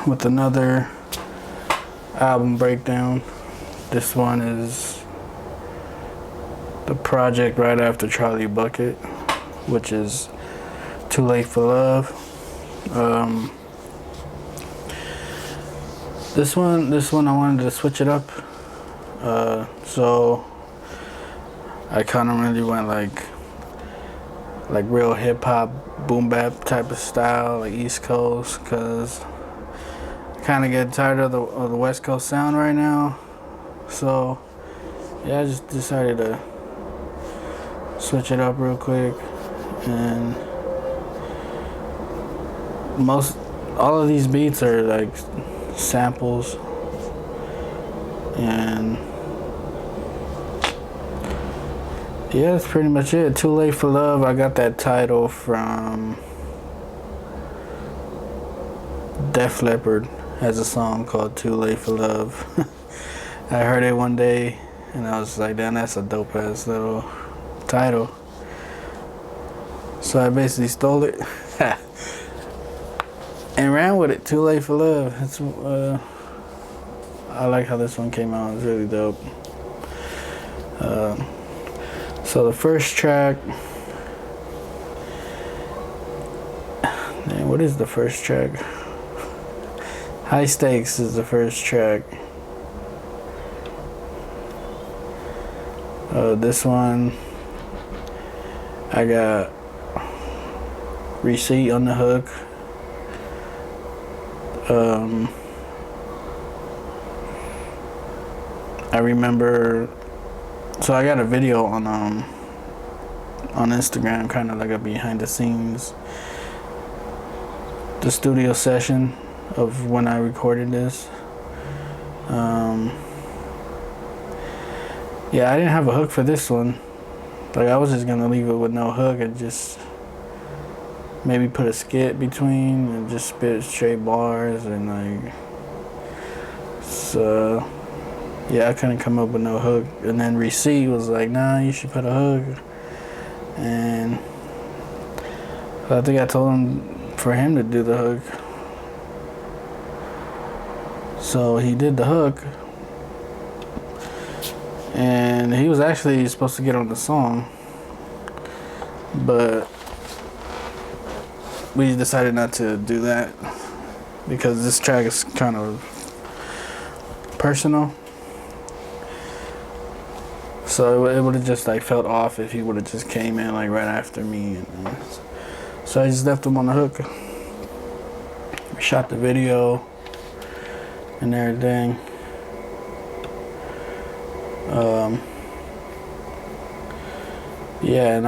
with another album breakdown. This one is the project right after Charlie Bucket, which is Too Late for Love. This one I wanted to switch it up. So I kind of really went like real hip hop, boom bap type of style, like East Coast, cause I kind of get tired of the West Coast sound right now. So yeah, I just decided to switch it up real quick, and all of these beats are like samples, and yeah, that's pretty much it. Too Late for Love, I got that title from Def Leppard. Has a song called Too Late for Love. I heard it one day and I was like, damn, that's a dope ass little title. So I basically stole it and ran with it. Too Late for Love. It's I like how this one came out. It's really dope. So the first track, man, what is the first track? High Stakes is the first track. This one, I got Receipt on the hook. I remember, so I got a video on Instagram, kind of like a behind the scenes, the studio session of when I recorded this. Yeah, I didn't have a hook for this one. Like, I was just gonna leave it with no hook and just maybe put a skit between and just spit straight bars and like. So yeah, I couldn't come up with no hook. And then Receipt was like, nah, you should put a hook. And I think I told him for him to do the hook. So he did the hook. And he was actually supposed to get on the song, but we decided not to do that because this track is kind of personal. So it would have just like felt off if he would have just came in like right after me. So I just left him on the hook. We shot the video and everything. Yeah, and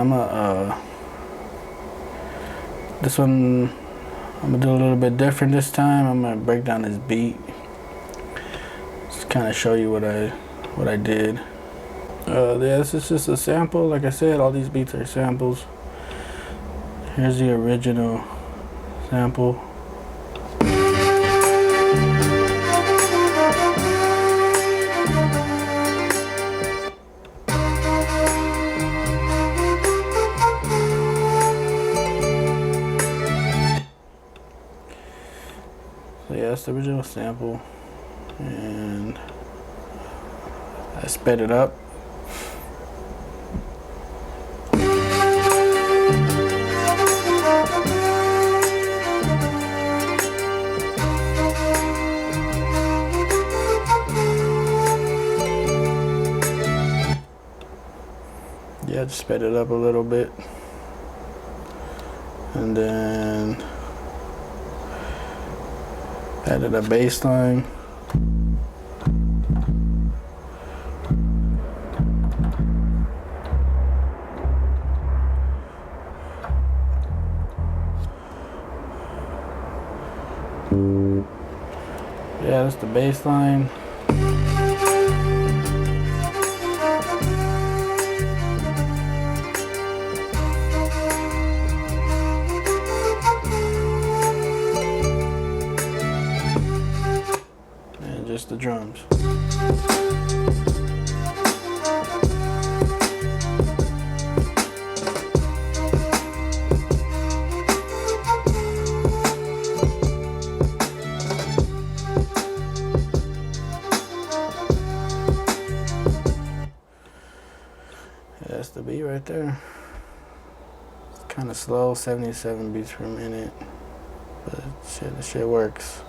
this one, I'm gonna do a little bit different this time. I'm gonna break down this beat, just kind of show you what I did. Yeah, this is just a sample. Like I said, all these beats are samples. Here's the original sample. So yeah, that's the original sample, and I sped it up. Yeah, just sped it up a little bit, and then added a bass line. Yeah, that's the bass line. And just the drums. that's the beat right there. It's kind of slow, 77 beats per minute, but shit, the shit works.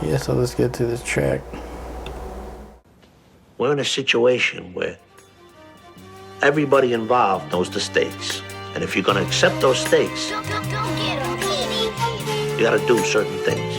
Yeah, so let's get to this track. We're in a situation where everybody involved knows the stakes. And if you're gonna accept those stakes, you gotta do certain things.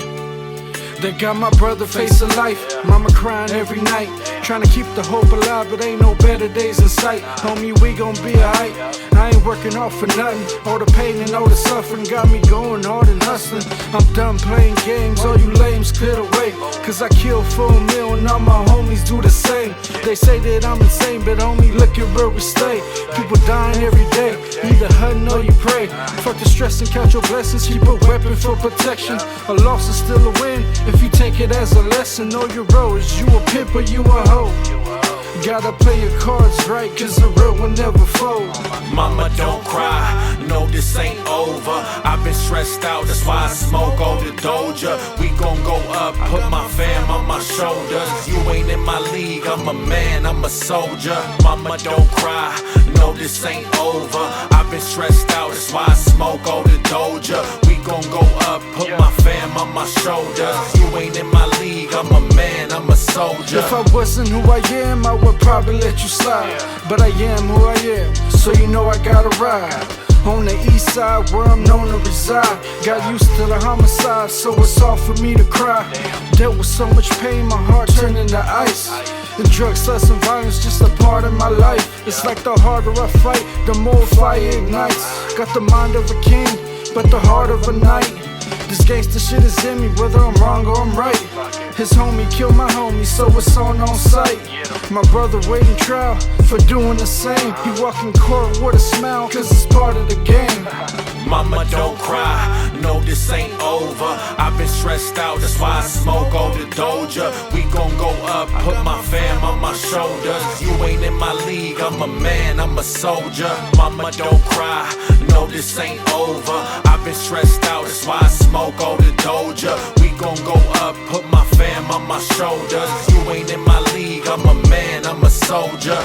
They got my brother facing life, mama crying every night, trying to keep the hope alive, but ain't no better days in sight. Homie, we gon' be alright. I ain't working off for nothing. All the pain and all the suffering got me going hard and hustling. I'm done playing games, all you lames clear the way, cause I kill for a meal and all my homies do the same. They say that I'm insane, but homie, look at where we stay. People dying every day, either hunting or you pray. Fuck the stress and count your blessings, keep a weapon for protection. A loss is still a win if you take it as a lesson. Know your role, is you a pimp or you a hoe? Gotta play your cards right, cause the real one never fold. Mama, don't cry, no, this ain't over. I've been stressed out, that's why I smoke all the Doja. We gon' go up, put my fam on my shoulders. You ain't in my league, I'm a man, I'm a soldier. Mama, don't cry, no, this ain't over. I've been stressed out, that's why I smoke all the Doja. We gon' go up, put my fam on my shoulders. You ain't in my league, I'm a man, I'm a soldier. If I wasn't who I am, I would probably let you slide, but I am who I am, so you know I gotta ride. On the east side where I'm known to reside, got used to the homicide, so it's hard for me to cry. Dealt with so much pain, my heart turned into ice. And drugs, lust, and violence just a part of my life. It's like the harder I fight, the more fire ignites. Got the mind of a king, but the heart of a knight. This gangsta shit is in me, whether I'm wrong or I'm right. His homie killed my homie, so it's on sight. My brother waiting trial for doing the same. He walk in court with a smile, cause it's part of the game. Mama, don't cry, no, this ain't over. I've been stressed out, that's why I smoke all the Doja. We gon' go up, put my fam on my shoulders. You ain't in my league, I'm a man, I'm a soldier. Mama, don't cry, no, this ain't over. I've been stressed out, that's why I smoke all the Doja. We gon' go up, put my fam on my shoulders. You ain't in my league, I'm a man, I'm a soldier.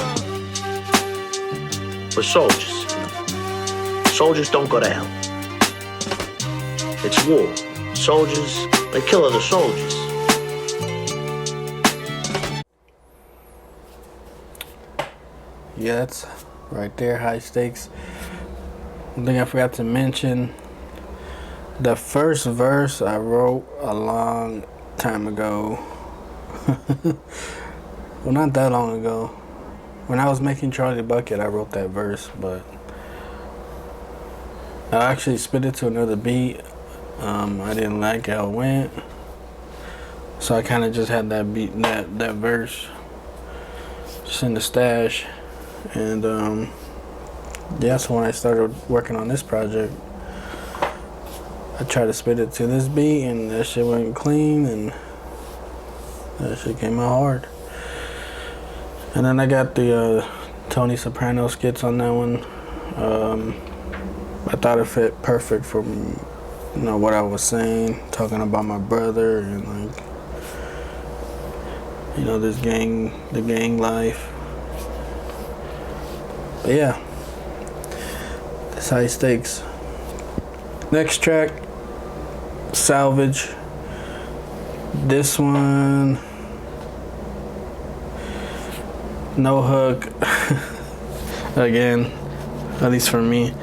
We're soldiers, you know. Soldiers don't go to hell. It's war. Soldiers, they kill other soldiers. Yeah, that's right there, High Stakes. One thing I forgot to mention, the first verse I wrote a long time ago. Well, not that long ago. When I was making Charlie Bucket, I wrote that verse, but I actually spit it to another beat. I didn't like how it went, so I kind of just had that beat, that verse, just in the stash. And yeah, so when I started working on this project, I tried to spit it to this beat, and that shit went clean, and that shit came out hard. And then I got the Tony Soprano skits on that one. I thought it fit perfect for, you know, what I was saying, talking about my brother and, like, you know, the gang life. But yeah, that's High Stakes. Next track, Salvage. This one, no hook. Again, at least for me.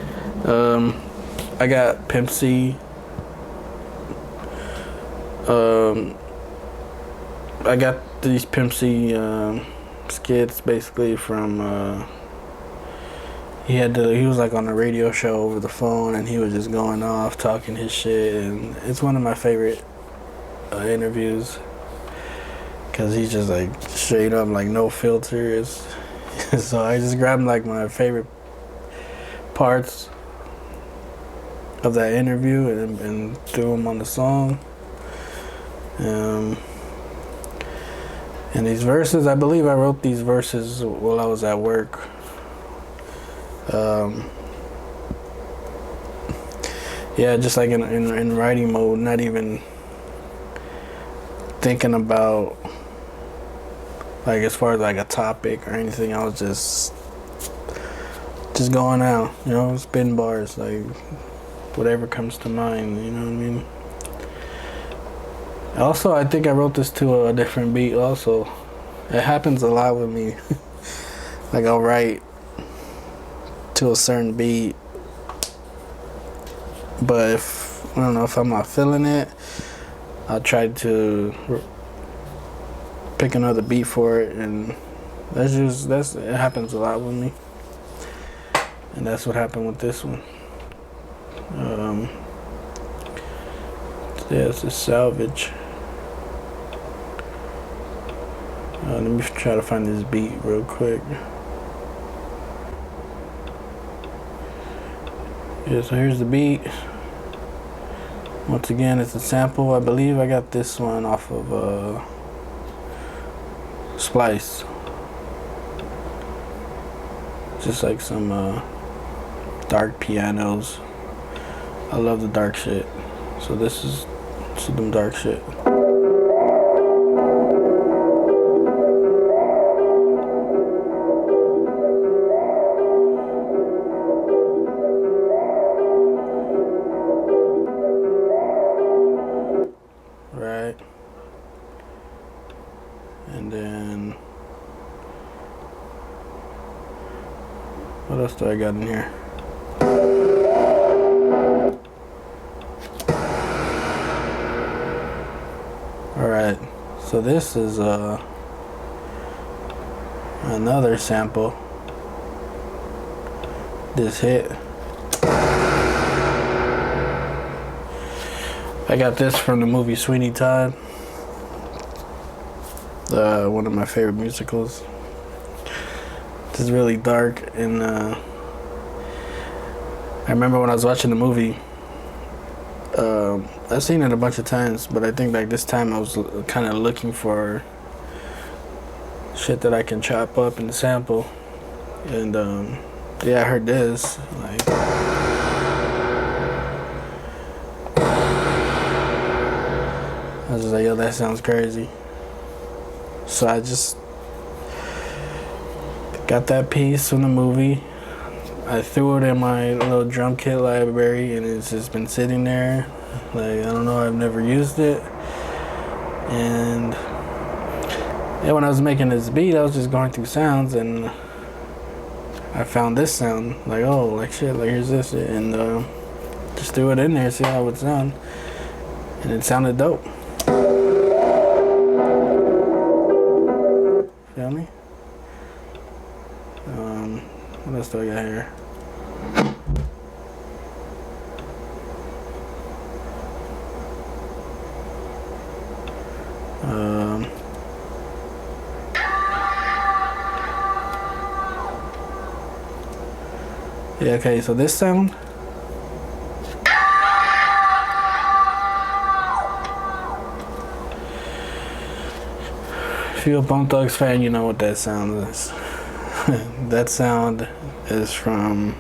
I got Pimp C. I got these Pimp C skits basically from he was like on a radio show over the phone, and he was just going off talking his shit, and it's one of my favorite interviews, because he's just like straight up, like no filter. So I just grabbed like my favorite parts of that interview and threw them on the song. And these verses, I believe I wrote these verses while I was at work. Yeah, just like in writing mode, not even thinking about like as far as like a topic or anything. I was just going out, you know, spitting bars, like whatever comes to mind, you know what I mean? Also, I think I wrote this to a different beat also. It happens a lot with me. Like I'll write to a certain beat, but if I don't know, if I'm not feeling it, I'll try to pick another beat for it, and it happens a lot with me. And that's what happened with this one. Yeah, it's a salvage. Let me try to find this beat real quick. Yeah, so here's the beat. Once again, it's a sample. I believe I got this one off of Splice. Just like some dark pianos. I love the dark shit. So this is some dark shit. Right. And then what else do I got in here? Alright, so this is another sample. This hit. I got this from the movie Sweeney Todd. One of my favorite musicals. It's really dark, and I remember when I was watching the movie, I've seen it a bunch of times, but I think like this time I was kind of looking for shit that I can chop up and sample, and yeah, I heard this, like, I was just like, yo, that sounds crazy. So I just got that piece from the movie. I threw it in my little drum kit library, and it's just been sitting there. Like, I don't know, I've never used it. And yeah, when I was making this beat, I was just going through sounds, and I found this sound. Like, oh, like shit, like here's this shit. And just threw it in there, see how it would sound. And it sounded dope. Feel me? What else do I got here? Yeah, okay, so this sound. If you're a Bone Thugs fan, you know what that sound is. That sound is from...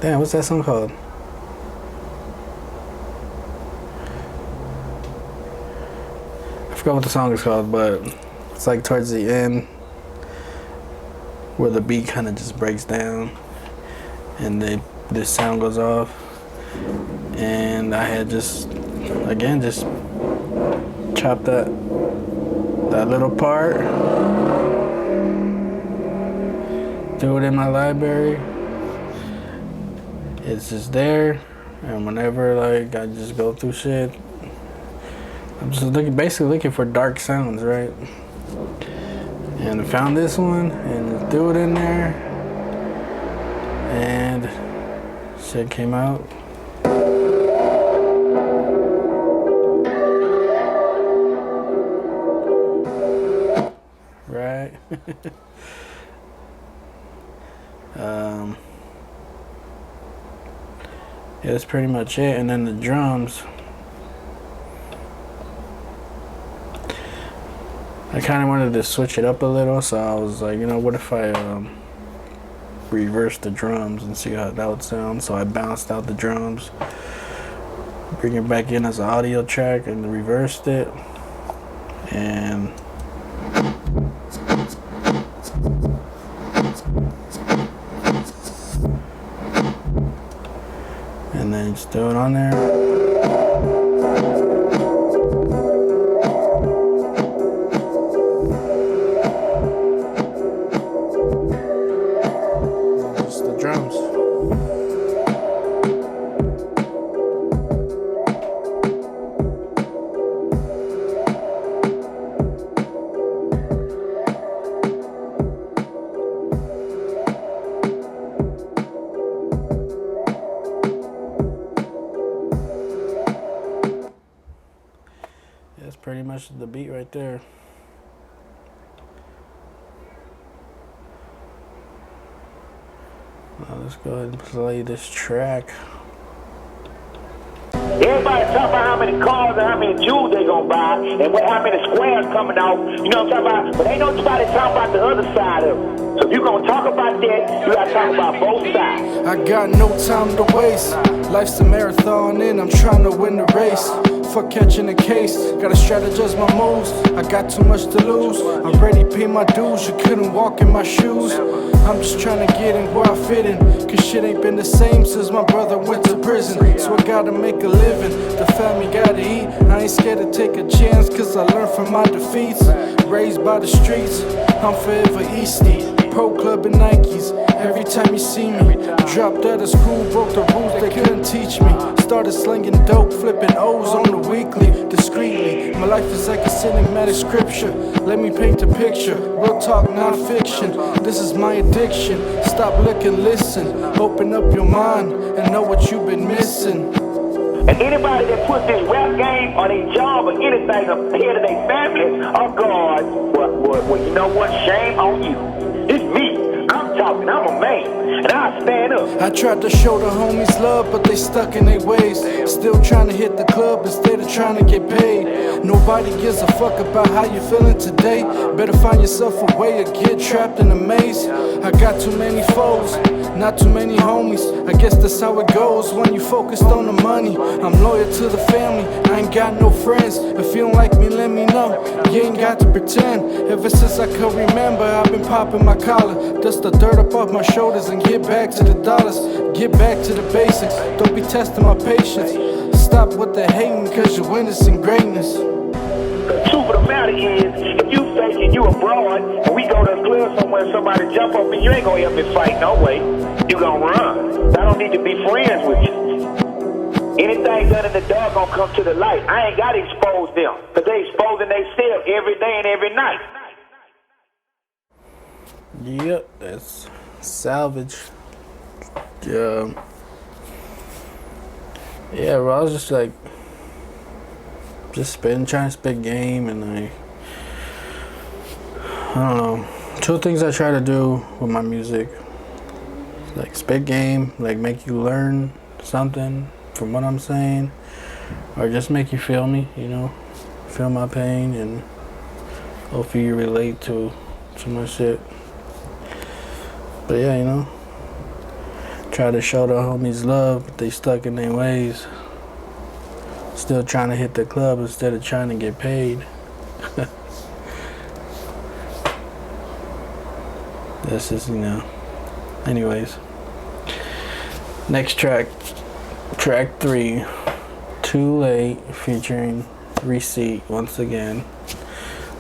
Damn, what's that song called? I forgot what the song is called, but it's like towards the end where the beat kind of just breaks down and this sound goes off. And I had just chopped that little part, threw it in my library. It's just there, and whenever like I just go through shit, I'm just basically looking for dark sounds, right? And I found this one and threw it in there, and shit came out. Right? Yeah, that's pretty much it. And then the drums, I kind of wanted to switch it up a little, so I was like, you know, what if I reverse the drums and see how that would sound? So I bounced out the drums, bring it back in as an audio track, and reversed it, and then just throw it on there. Just the drums. That's pretty much the beat right there. Now let's go ahead and play this track. Everybody talk about how many cars and how many jewels they gonna buy and how many squares coming out. You know what I'm talking about? But ain't nobody talking about the other side of it. So if you gonna talk about that, you gotta talk about both sides. I got no time to waste. Life's a marathon and I'm trying to win the race. Fuck catching a case, gotta strategize my moves. I got too much to lose, I'm ready to pay my dues. You couldn't walk in my shoes. I'm just trying to get in where I fit in, cause shit ain't been the same since my brother went to prison. So I gotta make a living, the family gotta eat. I ain't scared to take a chance, cause I learned from my defeats. Raised by the streets, I'm forever Eastie. Pro Club and Nikes, every time you see me. Dropped out of school, broke the rules, they couldn't teach me. Started slinging dope, flipping O's on the weekly, discreetly. My life is like a cinematic scripture, let me paint a picture. Real talk, non-fiction, this is my addiction. Stop, look and listen, open up your mind and know what you've been missing. And anybody that puts this rap game or their job or anything ahead of their family, oh God, well, you know what? Shame on you. It's me. I'm talking. I'm a man. And I stand up. I tried to show the homies love, but they stuck in their ways. Still trying to hit the club instead of trying to get paid. Nobody gives a fuck about how you feeling today. Better find yourself a way or get trapped in a maze. I got too many foes, not too many homies. I guess that's how it goes when you focused on the money. I'm loyal to the family, I ain't got no friends. If you don't like me, let me know. You ain't got to pretend. Ever since I could remember, I've been popping my collar. Dust the dirt up off my shoulders and get back to the dollars. Get back to the basics, don't be testing my patience. Stop with the hating, cause you're witnessing greatness. The truth of the matter is, if you faking you abroad and we go to a club somewhere and somebody jump up and you ain't gonna help me fight no way, you gonna run. I don't need to be friends with you. Anything done in the dark gonna come to the light. I ain't gotta expose them, cause they exposing themselves every day and every night. Yep, that's Salvage. Yeah, bro, I was just like, trying to spit game, and I don't know. Two things I try to do with my music, like spit game, like make you learn something from what I'm saying, or just make you feel me, you know, feel my pain, and hopefully you relate to my shit. But yeah, you know, try to show the homies love, but they stuck in their ways. Still trying to hit the club instead of trying to get paid. This is, you know. Anyways. Next track. Track 3. Too Late featuring Receipt once again.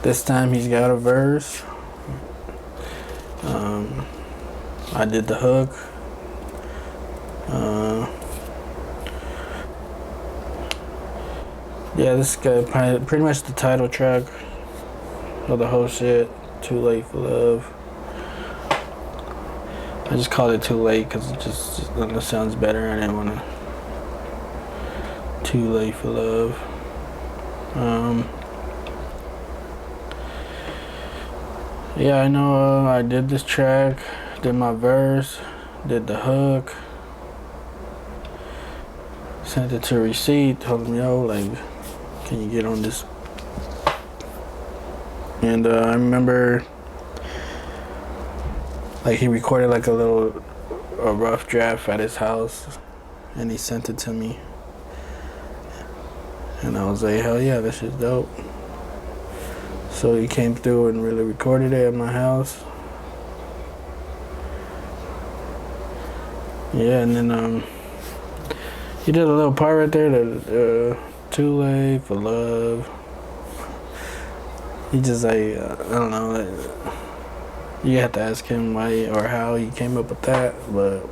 This time he's got a verse. I did the hook. Yeah, this guy pretty much the title track of the whole shit. Too Late for Love. I just called it Too Late because it just sounds better. I didn't want to. Too Late for Love. Yeah, I know. I did this track, did my verse, did the hook, sent it to Receipt, told him, yo, like, can you get on this? And I remember, like, he recorded like a rough draft at his house, and he sent it to me. And I was like, hell yeah, this is dope. So he came through and really recorded it at my house. Yeah, and then he did a little part right there that Too Late for Love. He just like I don't know. You have to ask him why or how he came up with that, but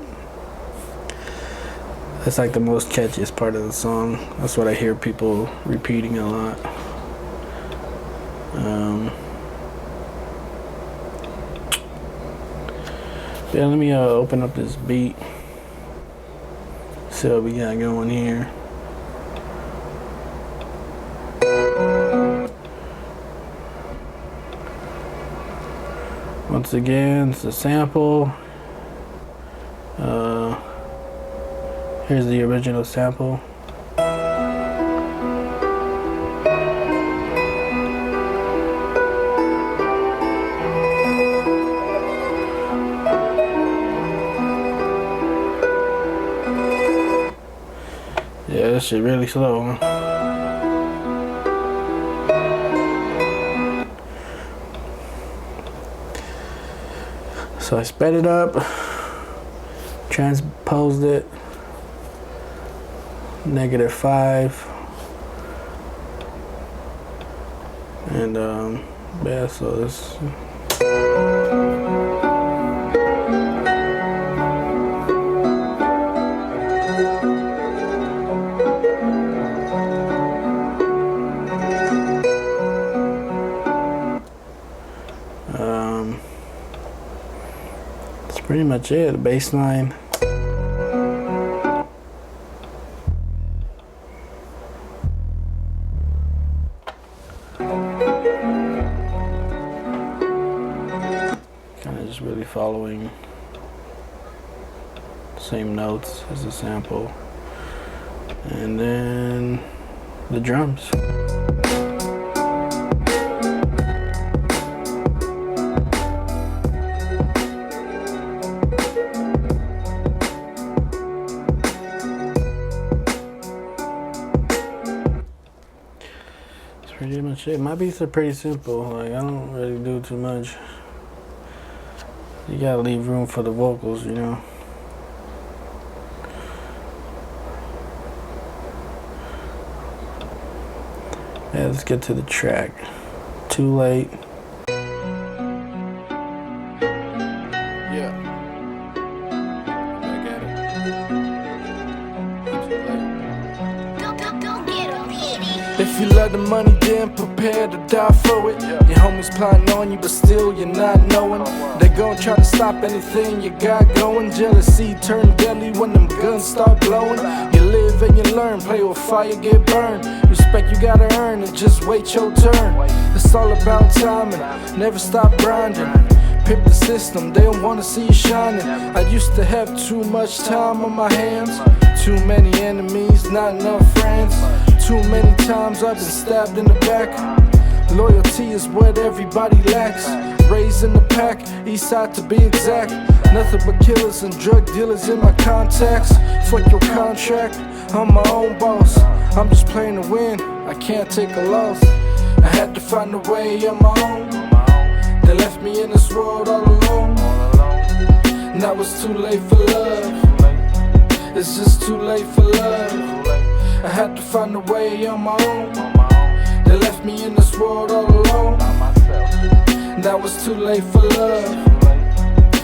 that's like the most catchiest part of the song. That's what I hear people repeating a lot. Yeah, let me open up this beat. See what we got going here. Once again, it's a sample. Here's the original sample. Yeah, this shit really slow, huh? So I sped it up, transposed it, -5, and yeah, so this. That's pretty much it, the bass line. Kind of just really following the same notes as the sample. And then the drums. Pretty much it. My beats are pretty simple. Like I don't really do too much. You gotta leave room for the vocals, you know. Yeah, let's get to the track. Too Late. Yeah. Back at it. If you love the money, then prepare to die for it. Your homies plotting on you, but still you're not knowing. They gon' try to stop anything you got going. Jealousy turn deadly when them guns start blowing. You live and you learn, play with fire, get burned. Respect you gotta earn and just wait your turn. It's all about timing, never stop grinding. Pip the system, they don't wanna see you shining. I used to have too much time on my hands. Too many enemies, not enough friends. Too many times I've been stabbed in the back. Loyalty is what everybody lacks. Raised in the pack, east side to be exact. Nothing but killers and drug dealers in my contacts. Fuck your contract, I'm my own boss. I'm just playing to win, I can't take a loss. I had to find a way on my own. They left me in this world all alone. Now it's too late for love. It's just too late for love. I had to find a way on my own. They left me in this world all alone. That was too late for love.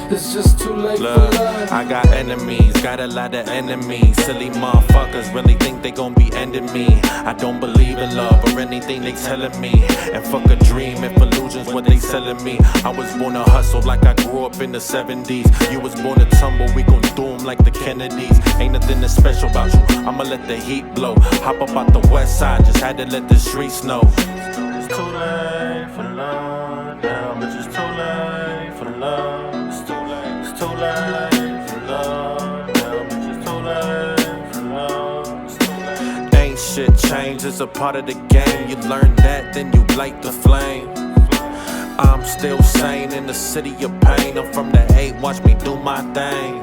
It's just too late for love. I got enemies, got a lot of enemies. Silly motherfuckers really think they gon' be ending me. I don't believe in love or anything they telling me. And fuck a dream if illusions what they selling me. I was born to hustle like I grew up in the 70s. You was born to tumble, we gon' do 'em like the Kennedys. Ain't nothing that special about you, I'ma let the heat blow. Hop up out the west side, just had to let the streets know. It's too late for love now, bitch, it's too late for love. Too late for love, now bitch, it's too late for love. It's too late. Ain't shit changed, it's a part of the game. You learn that, then you light the flame. I'm still sane in the city of pain. I'm from the 8, watch me do my thing.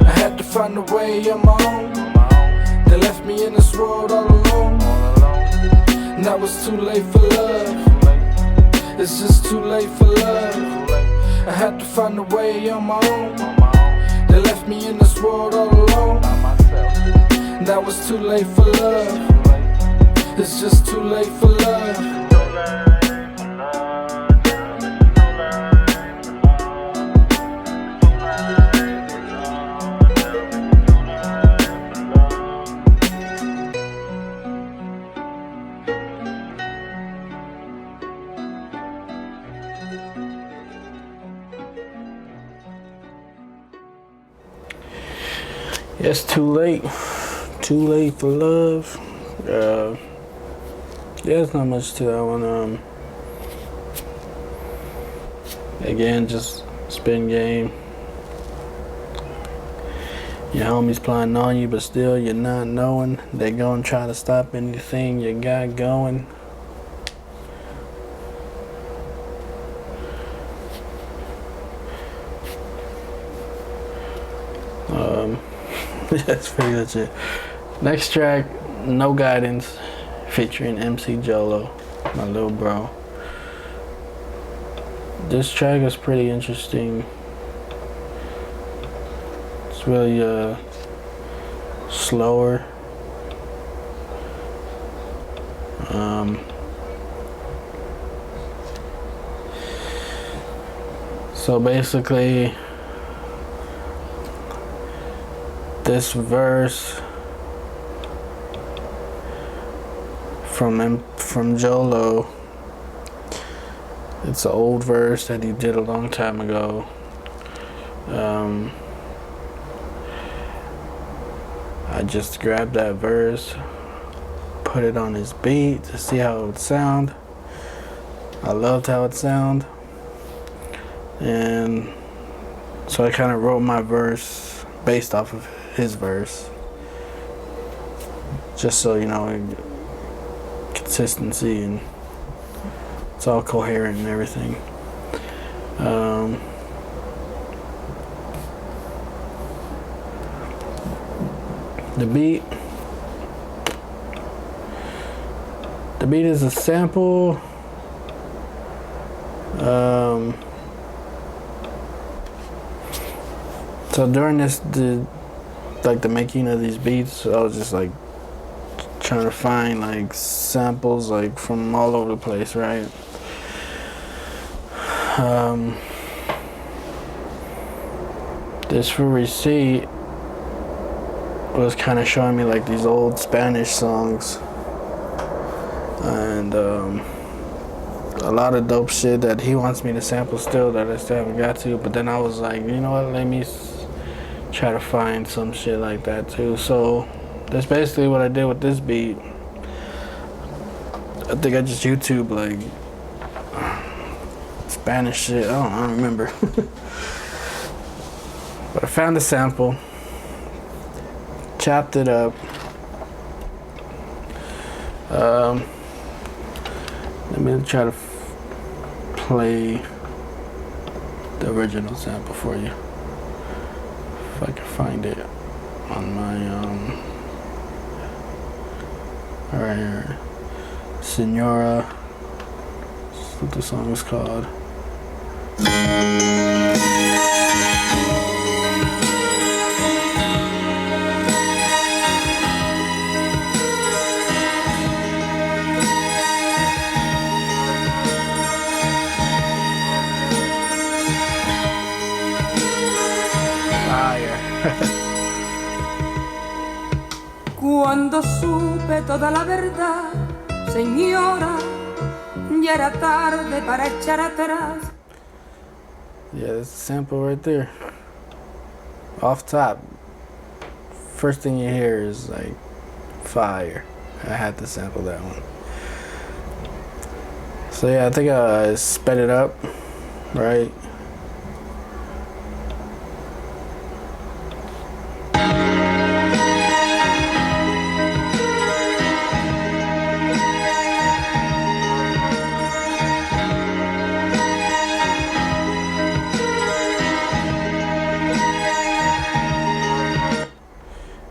I had to find a way on my own. They left me in this world all alone. Now it's too late for love. It's just too late for love. I had to find a way on my own. They left me in this world all alone. Now it's too late for love. It's just too late for love. It's too late. Too late for love. Yeah, there's not much to that one. Again, just spin game. Your homies plotting on you, but still you're not knowing. They gonna try to stop anything you got going. That's pretty much it. Next track, No Guidance, featuring MC Jolo, my little bro. This track is pretty interesting. It's really slower. So basically, this verse from Jolo, it's an old verse that he did a long time ago. I just grabbed that verse, put it on his beat to see how it would sound. I loved how it sounded, and so I kind of wrote my verse based off of his verse, just so you know, consistency and it's all coherent and everything. The beat is a sample. So during the making of these beats, I was just like trying to find like samples like from all over the place, right? This For Receipt was kind of showing me like these old Spanish songs and a lot of dope shit that he wants me to sample still that I still haven't got to. But then I was like, you know what, let me try to find some shit like that too. So that's basically what I did with this beat. I think I just YouTube like Spanish shit. I don't remember. But I found the sample, chopped it up. Let me try to play the original sample for you, if I can find it on my right here. Senora, that's what the song is called. Cuando supe toda la verdad, señora, ya era tarde para echar atrás. Yeah, that's a sample right there. Off top. First thing you hear is like fire. I had to sample that one. So yeah, I think I sped it up, right?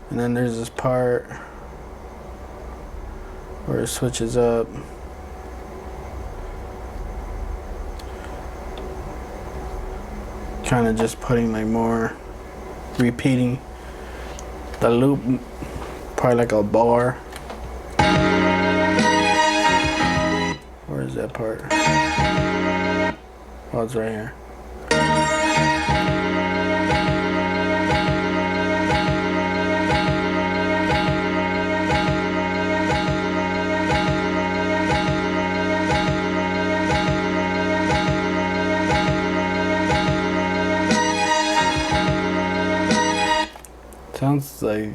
And then there's this part where it switches up. Kind of just putting like more, repeating the loop, probably like a bar. Where is that part? Oh, it's right here. Sounds like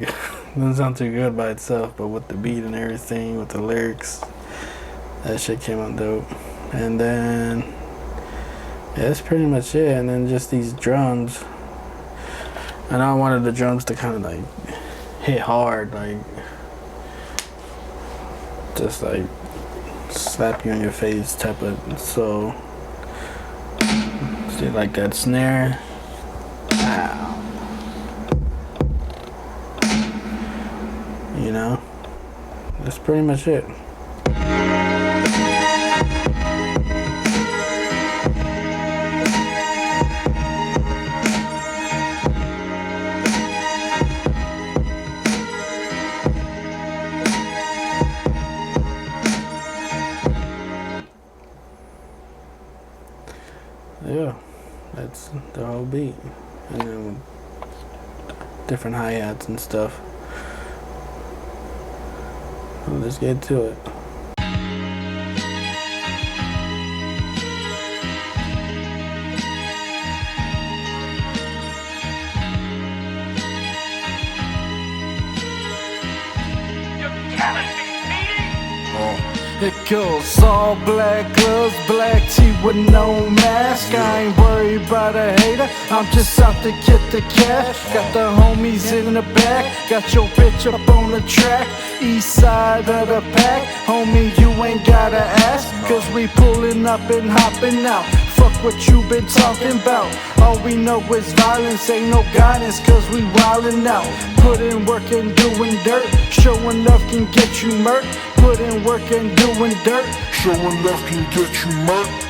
doesn't sound too good by itself, but with the beat and everything, with the lyrics, that shit came out dope. And then yeah, that's pretty much it. And then just these drums. And I wanted the drums to kind of like hit hard, like just like slap you in your face type of. So see, like that snare. Ow. You know, that's pretty much it. Yeah, that's the whole beat, and then different hi-hats and stuff. Let's get to it. It goes all black gloves, black tee with no mask. I ain't worried about a hater, I'm just out to get the cash. Got the homies in the back, got your bitch up on the track. East side of the pack, homie, you ain't gotta ask, cause we pulling up and hopping out. Fuck what you been talking about. All we know is violence, ain't no guidance, cause we wildin' out. Put in work and doing dirt, showing love can get you murked. Put in work and doing dirt, showing love can get you murked.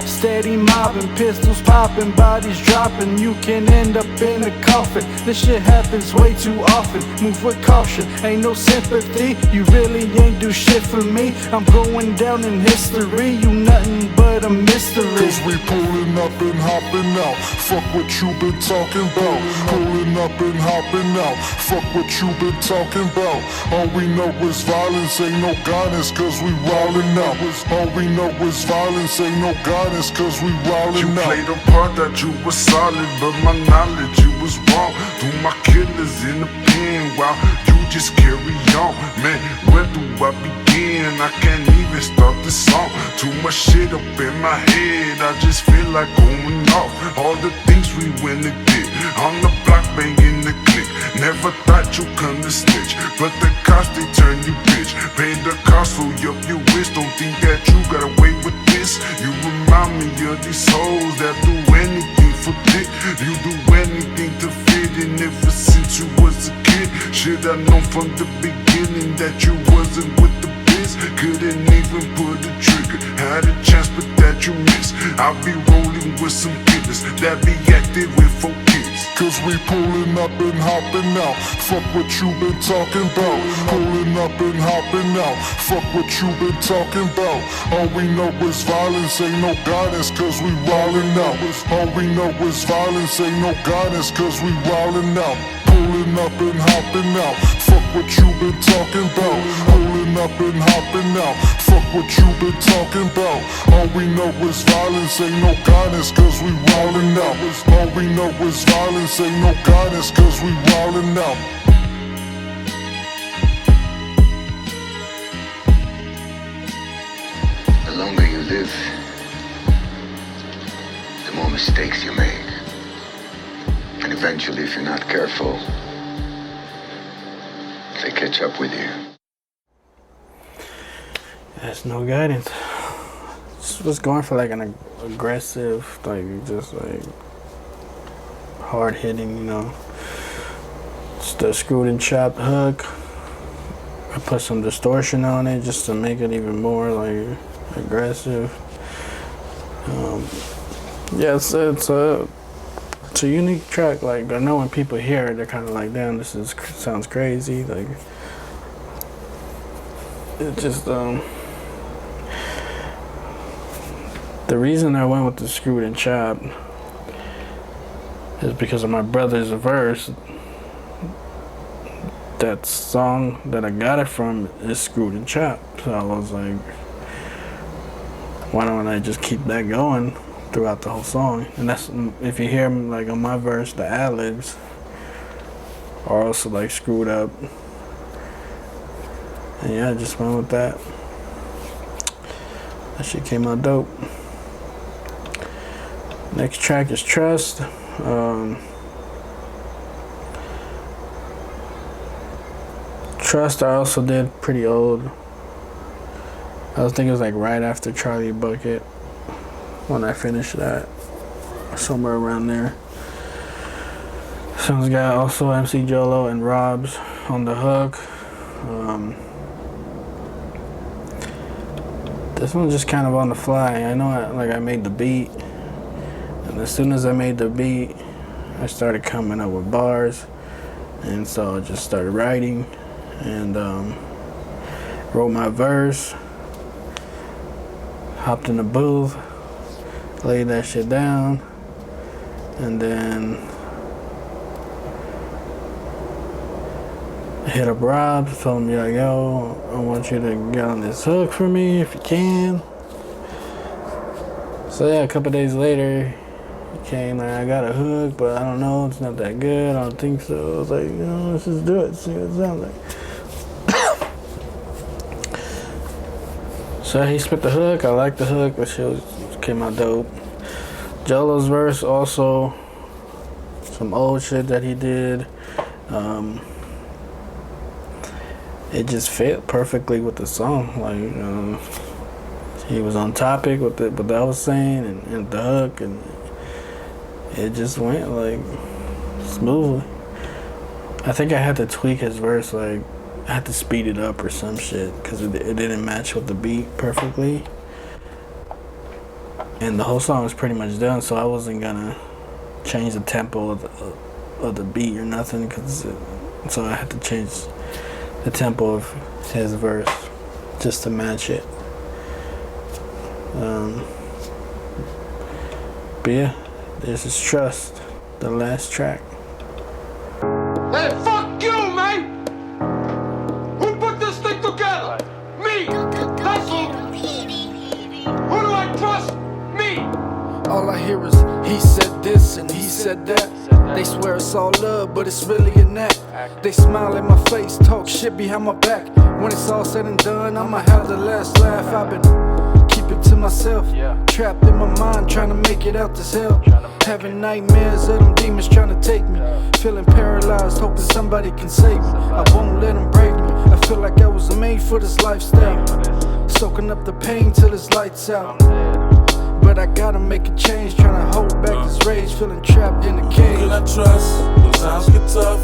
Steady mobbing, pistols popping, bodies dropping. You can end up in a coffin. This shit happens way too often. Move with caution, ain't no sympathy. You really ain't do shit for me. I'm going down in history. You nothing but a mystery. Cause we pulling up and hopping out. Fuck what you been talking about. Pulling up and hopping out. Fuck what you been talking about. All we know is violence, ain't no guidance, cause we wildin' out. All we know is violence, ain't no guidance, cause we wildin' you out. played a part that you was solid, but my knowledge you was wrong. Do my killers in the pen while you just carry on. Man, where do I begin? I can't even start this song. Too much shit up in my head, I just feel like going off. All the things we went and did on the block, banging the click. Never thought you come to snitch, but the cops they turn you bitch. Pay the cost so up your wish. Don't think that you got away with this. You remind me of these hoes that do anything for dick. You do anything to fit in ever since you was a kid. Should I known from the beginning that you wasn't with the biz. Couldn't even put a trigger. Had a chance but that you missed. I'll be rolling with some killers that be active with 4 kids. Cause we pulling up and hopping out. Fuck what you been talking about. Pulling up and hopping out. Fuck what you been talking about. All we know is violence, ain't no guidance, cause we wildin' out. All we know is violence, ain't no guidance, cause we wildin' out. Pulling up and hopping out. Fuck what you been talking about. Pulling up and hopping out. Fuck what you been talking about. All we know is violence, ain't no guidance, cause we wildin' out. All we know is violence, ain't no guidance, cause we wildin' out. The longer you live, the more mistakes you make. And eventually, if you're not careful, they catch up with you. That's no guidance. Just was going for like an aggressive, like just like hard hitting, you know. Just a screwed and chopped hook, I put some distortion on it just to make it even more like aggressive. Yeah, it's a unique track. Like, I know when people hear it, they're kind of like, damn, this sounds crazy. Like, it just the reason I went with the Screwed and Chopped is because of my brother's verse. That song that I got it from is Screwed and Chopped. So I was like, why don't I just keep that going throughout the whole song? And that's, if you hear like on my verse, the ad-libs are also like screwed up. And yeah, I just went with that. That shit came out dope. Next track is Trust. Trust I also did pretty old. I was thinking it was like right after Charlie Bucket when I finished that, somewhere around there. Someone's got also MC Jolo and Robs on the hook. This one's just kind of on the fly. I know I made the beat, and as soon as I made the beat, I started coming up with bars, and so I just started writing and wrote my verse, hopped in the booth, laid that shit down, and then hit up Rob, told him, like, yo, I want you to get on this hook for me if you can. So yeah, a couple days later, he came, like, I got a hook, but I don't know, it's not that good, I don't think so. I was like, let's just do it, see what it sounds like. So he spit the hook, I liked the hook, but shit came out dope. Jolo's verse also, some old shit that he did. It just fit perfectly with the song. Like, he was on topic with what I was saying and the hook, and it just went like smoothly. I think I had to tweak his verse, like I had to speed it up or some shit because it didn't match with the beat perfectly. And the whole song was pretty much done, so I wasn't gonna change the tempo of the beat or nothing, so I had to change the tempo of his verse just to match it. But yeah, this is Trust, the last track. Hey, fuck you, man! Who put this thing together? Me! That's who! Who do I trust? Me! All I hear is he said this and he said that. They swear it's all love, but it's really an act. They smile in my face, talk shit behind my back. When it's all said and done, I'ma have the last laugh. I've been keeping to myself, trapped in my mind, trying to make it out this hell. Having nightmares of them demons trying to take me. Feeling paralyzed, hoping somebody can save me. I won't let them break me. I feel like I was made for this lifestyle, soaking up the pain till it's lights out. But I gotta make a change, trying to hold back this rage, feeling trapped in a cage. Who can I trust? When times get tough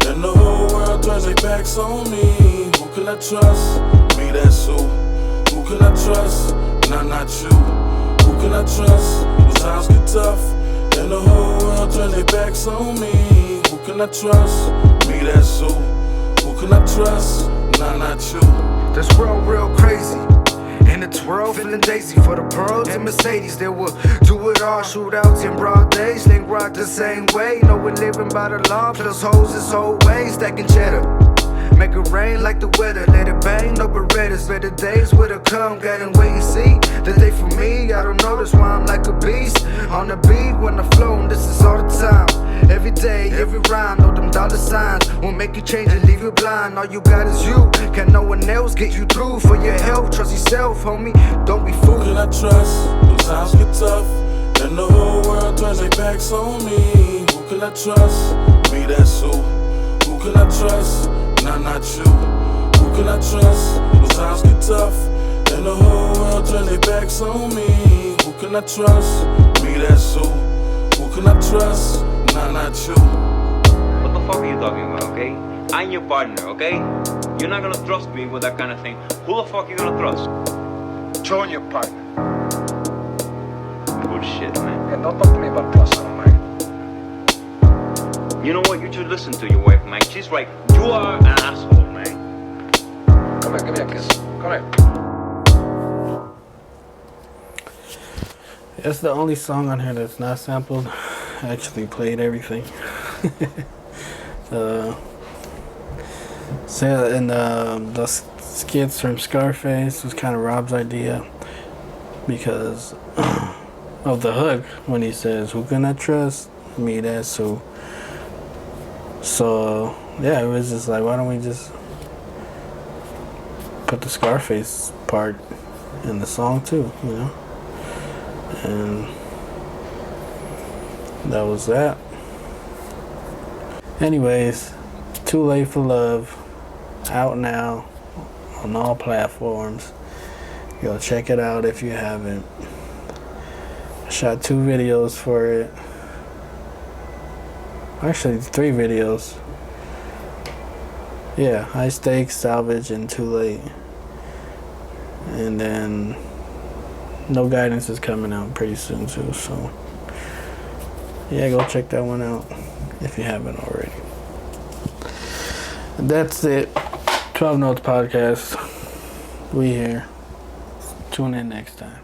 and the whole world turns their backs on me. Who can I trust? Me, that's who. Who can I trust? Nah, not you. Who can I trust? When times get tough and the whole world turns their backs on me. Who can I trust? Me, that's who. Who can I trust? Nah, not you. This world real crazy. In the twirl, feeling daisy for the pearls and Mercedes. They will do it all, shootouts in broad days. They rock the same way. Know we're living by the law, plus hoes this whole way. Stacking cheddar, make it rain like the weather. Let it bang, no Berettas. Better days with a come, gotta wait and see. The day for me, I don't know, that's why I'm like a beast. On the beat when I flow, and this is all the time. Every day, every rhyme, know them dollar signs won't make you change and leave you blind. All you got is you, can no one else get you through. For your health, trust yourself, homie, don't be fooled. Who can I trust when times get tough and the whole world turns their backs on me? Who can I trust? Me, that's who. Who can I trust? Nah, not you. Who can I trust when times get tough and the whole world turns their backs on me? Who can I trust? Me, that's who. Who can I trust? Nah, not you. What the fuck are you talking about, okay? I'm your partner, okay? You're not gonna trust me with that kind of thing. Who the fuck you gonna trust? Join your partner. Bullshit, man. And don't talk to me about trust, man. You know what? You should listen to your wife, man. She's right. You are an asshole, man. Come here, give me a kiss. Come here. That's the only song on here that's not sampled. I actually played everything. The skits from Scarface was kind of Rob's idea because of the hook when he says, "Who can I trust? Me, that's who." So yeah, it was just like, why don't we just put the Scarface part in the song too, you know? And that was that. Anyways, Too Late for Love, out now on all platforms. Go check it out if you haven't. I shot 2 videos for it. Actually, 3 videos. Yeah, High Stakes, Salvage, and Too Late. And then No Guidance is coming out pretty soon too, so yeah, go check that one out if you haven't already. And that's it. 12 Notes Podcast. We here. Tune in next time.